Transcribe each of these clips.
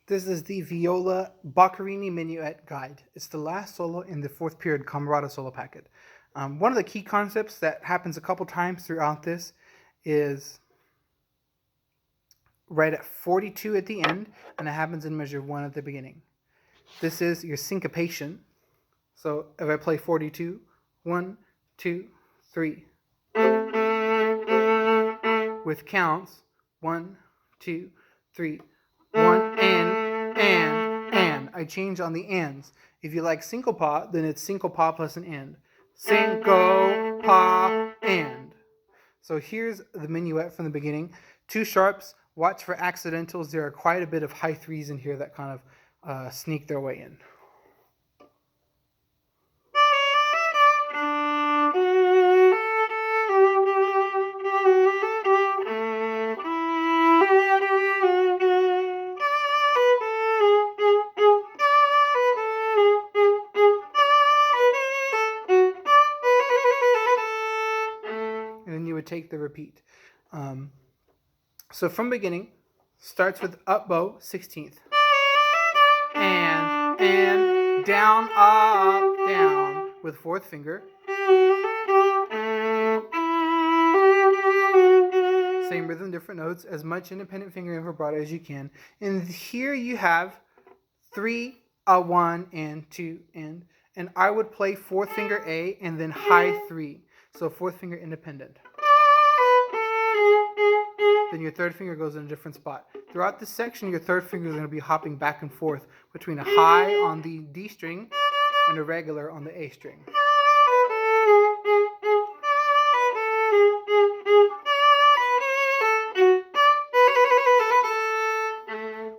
This is the Viola Boccherini Minuet guide. It's the last solo in the fourth period Camerata solo packet. One of the key concepts that happens a couple times throughout this is right at 42 at the end, and it happens in measure 1 at the beginning. This is your syncopation. So if I play 42, 1, 2, 3, with counts 1, 2, 3, 1, and. I change on the ands. If you like syncopa, then it's syncopa plus an and. Syncopa and. So here's the minuet from the beginning. 2 sharps. Watch for accidentals. There are quite a bit of high threes in here that kind of sneak their way in. And then you would take the repeat. So from beginning, starts with up bow, 16th. And down, up, down with 4th finger. Same rhythm, different notes, as much independent finger and vibrato as you can. And here you have 3, a 1, and 2, and I would play 4th finger A and then high 3. So 4th finger independent. Then your 3rd finger goes in a different spot. Throughout this section, your 3rd finger is going to be hopping back and forth between a high on the D string and a regular on the A string.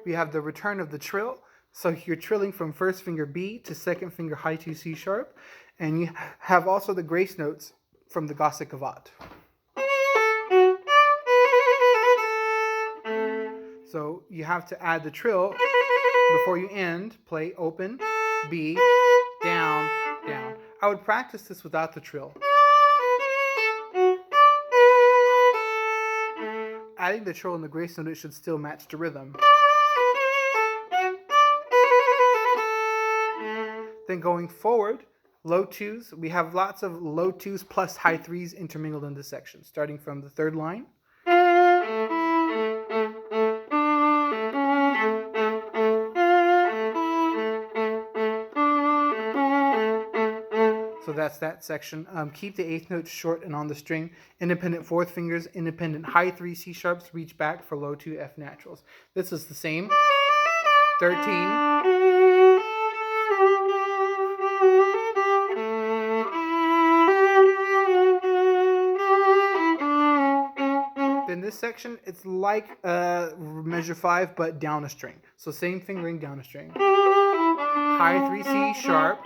We have the return of the trill. So you're trilling from 1st finger B to 2nd finger high 2 C sharp. And you have also the grace notes from the Gothic Cavat. So you have to add the trill before you end. Play open, B, down, down. I would practice this without the trill. Adding the trill and the grace note, it should still match the rhythm. Then going forward, low 2s. We have lots of low 2s plus high 3s intermingled in this section, starting from the 3rd line. So that's that section. Keep the 8th note short and on the string. Independent 4th fingers, independent high 3 C sharps, reach back for low 2 F naturals. This is the same. 13. In this section, it's like measure 5, but down a string. So same fingering, down a string. High 3 C sharp.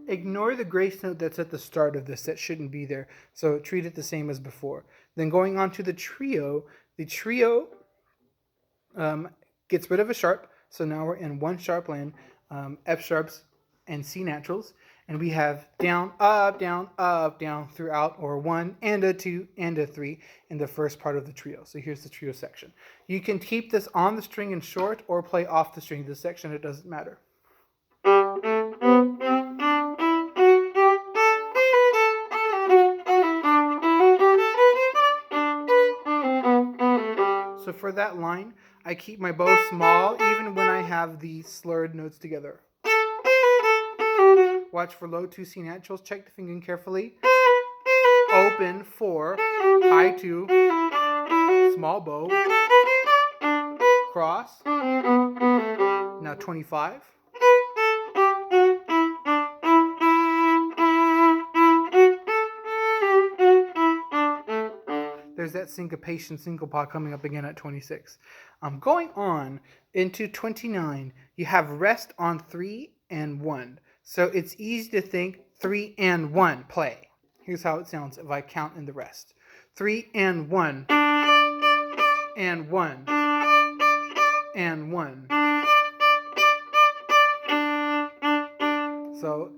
Ignore the grace note that's at the start of this. That shouldn't be there. So treat it the same as before. Then going on to the trio gets rid of a sharp. So now we're in 1 sharp land, F sharps and C naturals. And we have down, up, down throughout, or 1 and a 2 and a 3 in the first part of the trio. So here's the trio section. You can keep this on the string in short or play off the string. This section, it doesn't matter. So for that line, I keep my bow small even when I have the slurred notes together. Watch for low 2 C naturals. Check the fingering carefully. Open 4, high 2, small bow, cross. Now 25. There's that syncopation, syncopa coming up again at 26. Going on into 29, you have rest on 3 and 1. So it's easy to think 3 and 1, play. Here's how it sounds if I count in the rest. 3 and 1, and 1, and 1. So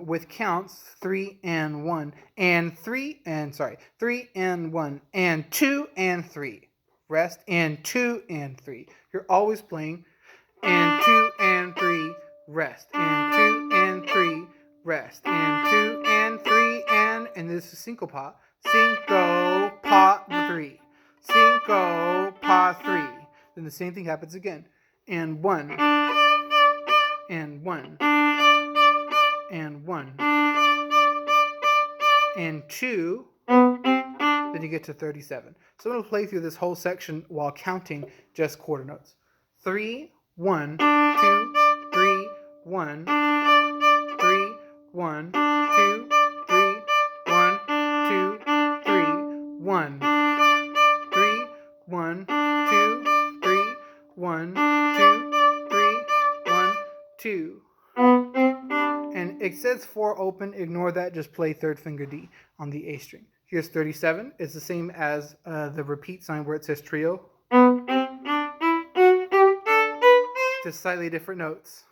with counts 3 and 1 and 3 and 3 and 1 and 2 and 3. Rest and 2 and 3. You're always playing and 2 and 3, rest and 2 and 3, rest and 2 and 3 and this is syncopa. Syncopa 3. Syncopa 3. Then the same thing happens again. And 1 and 1 and 1 and 2. Then you get to 37. So I'm going to play through this whole section while counting just quarter notes. 3, 1, 2, 3, 1, 3, 1, 2, 3, 1, 2, 3, 1, 3, 1, 2, 3, 1, 2, 3, 1, 2. And it says 4 open. Ignore that. Just play third finger D on the A string. Here's 37. It's the same as the repeat sign where it says trio. Just slightly different notes.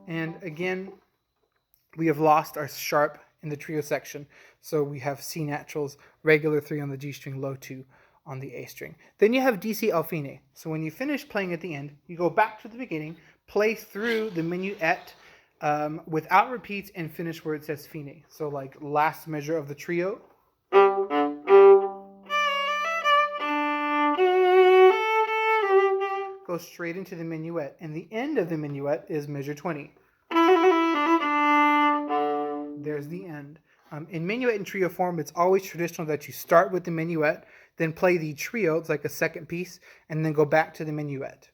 And again, we have lost our sharp in the trio section. So we have C naturals, regular 3 on the G string, low 2 on the A string. Then you have DC al fine. So when you finish playing at the end, you go back to the beginning, play through the minuet without repeats, and finish where it says fine. So like last measure of the trio. Go straight into the minuet. And the end of the minuet is measure 20. There's the end. In minuet and trio form, it's always traditional that you start with the minuet, then play the trio, it's like a second piece, and then go back to the minuet.